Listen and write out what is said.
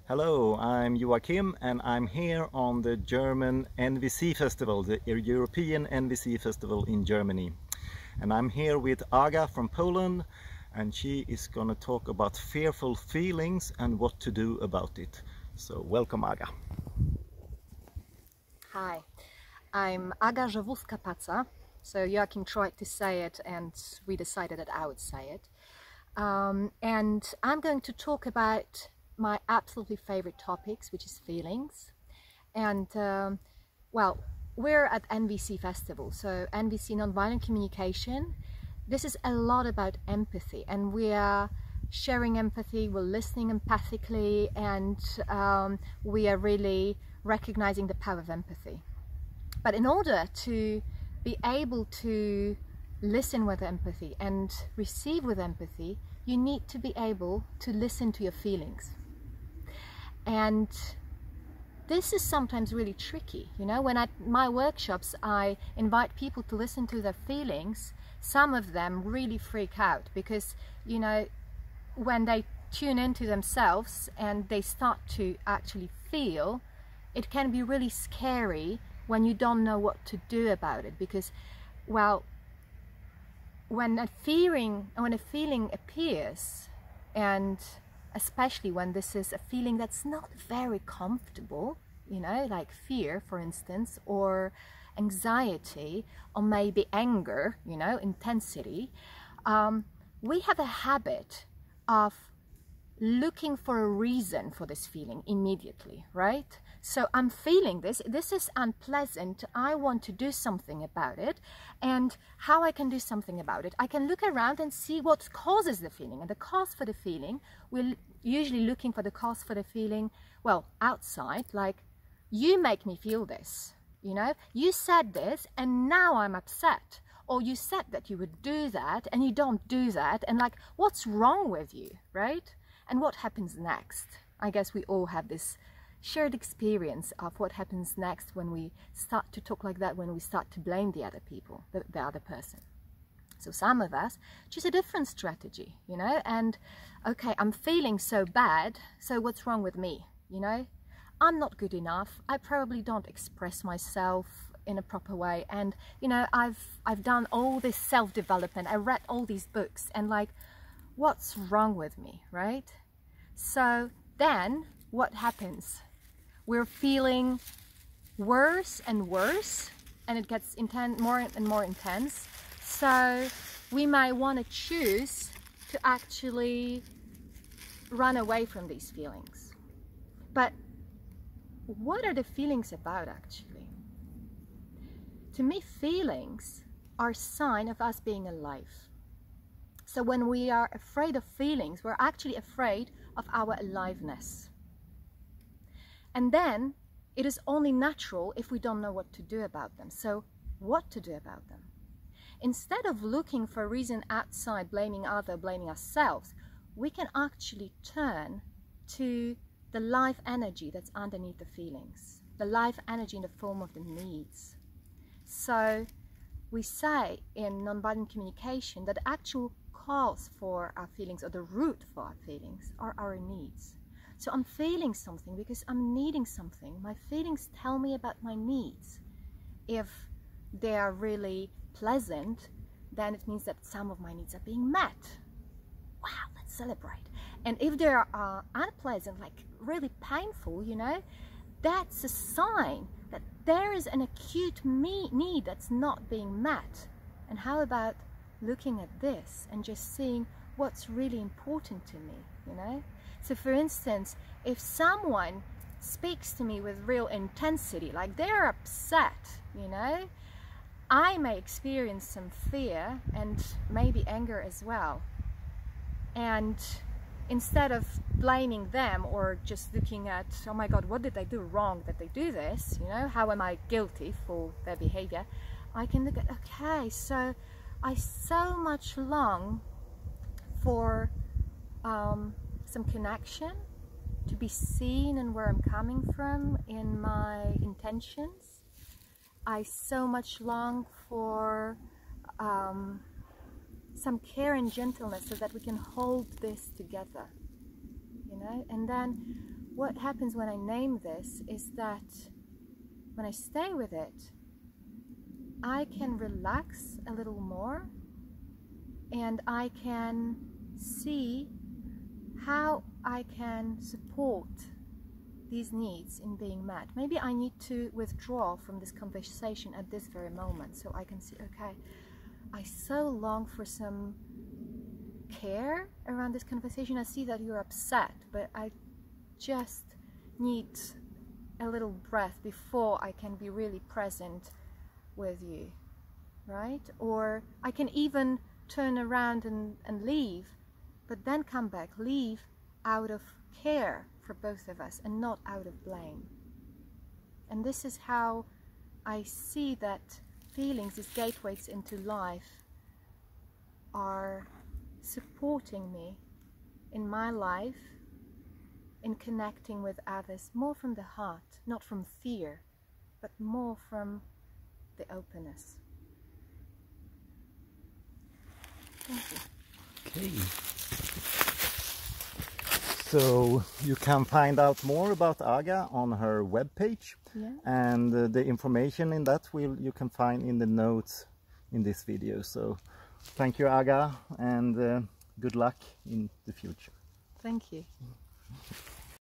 Hello, I'm Joachim and I'm here on the German NVC Festival, the European NVC Festival in Germany. And I'm here with Aga from Poland, and she is going to talk about fearful feelings and what to do about it. So welcome, Aga. Hi, I'm Agnieszka Rzewuska-Paca. So Joachim tried to say it and we decided that I would say it. And I'm going to talk about my absolutely favorite topics, which is feelings. And well, we're at NVC Festival, so NVC Nonviolent Communication. This is a lot about empathy, and we are sharing empathy, we're listening empathically, and we are really recognizing the power of empathy. But in order to be able to listen with empathy and receive with empathy, you need to be able to listen to your feelings. And this is sometimes really tricky, you know. When at my workshops I invite people to listen to their feelings, some of them really freak out because, you know, when they tune into themselves and they start to actually feel, it can be really scary when you don't know what to do about it, because, well, when a feeling appears, and especially when this is a feeling that's not very comfortable, you know, like fear, for instance, or anxiety, or maybe anger, you know, intensity, we have a habit of looking for a reason for this feeling immediately, right? So I'm feeling this is unpleasant, I want to do something about it. And how I can do something about it, I can look around and see what causes the feeling. And the cause for the feeling, we're usually looking for the cause for the feeling, well, outside, like, you make me feel this, you know, you said this and now I'm upset. Or you said that you would do that and you don't do that, and like, what's wrong with you, right? And what happens next? I guess we all have this shared experience of what happens next when we start to talk like that, when we start to blame the other people, the other person. So some of us choose a different strategy, you know, and okay, I'm feeling so bad, so what's wrong with me, you know? I'm not good enough, I probably don't express myself in a proper way, and you know, I've done all this self-development, I read all these books, and like, what's wrong with me, right? So then what happens? We're feeling worse and worse, and it gets more and more intense. So we might want to choose to actually run away from these feelings. But what are the feelings about, actually? To me, feelings are a sign of us being alive. So when we are afraid of feelings, we're actually afraid of our aliveness. And then it is only natural if we don't know what to do about them. So what to do about them? Instead of looking for a reason outside, blaming others, blaming ourselves, we can actually turn to the life energy that's underneath the feelings, the life energy in the form of the needs. So we say in nonviolent communication that the actual cause for our feelings, or the root for our feelings, are our needs. So I'm feeling something because I'm needing something. My feelings tell me about my needs. If they are really pleasant, then it means that some of my needs are being met. Wow, let's celebrate. And if they are unpleasant, like really painful, you know, that's a sign that there is an acute need that's not being met. And how about looking at this and just seeing what's really important to me, you know? So for instance, if someone speaks to me with real intensity, like they're upset, you know, I may experience some fear and maybe anger as well. And instead of blaming them or just looking at, oh my God, what did I do wrong that they do this? You know, how am I guilty for their behavior? I can look at, okay, so I so much long for some connection, to be seen and where I'm coming from in my intentions. I so much long for some care and gentleness so that we can hold this together, you know. And then what happens when I name this is that when I stay with it, I can relax a little more, and I can see how I can support these needs in being met. Maybe I need to withdraw from this conversation at this very moment so I can see, okay, I so long for some care around this conversation. I see that you're upset, but I just need a little breath before I can be really present with you, right? Or I can even turn around and leave, but then come back, leave out of care for both of us and not out of blame. And this is how I see that feelings, these gateways into life, are supporting me in my life, in connecting with others, more from the heart, not from fear, but more from the openness. Thank you. Okay. So you can find out more about Aga on her webpage, and the information in that you can find in the notes in this video. So thank you, Aga, and good luck in the future. Thank you.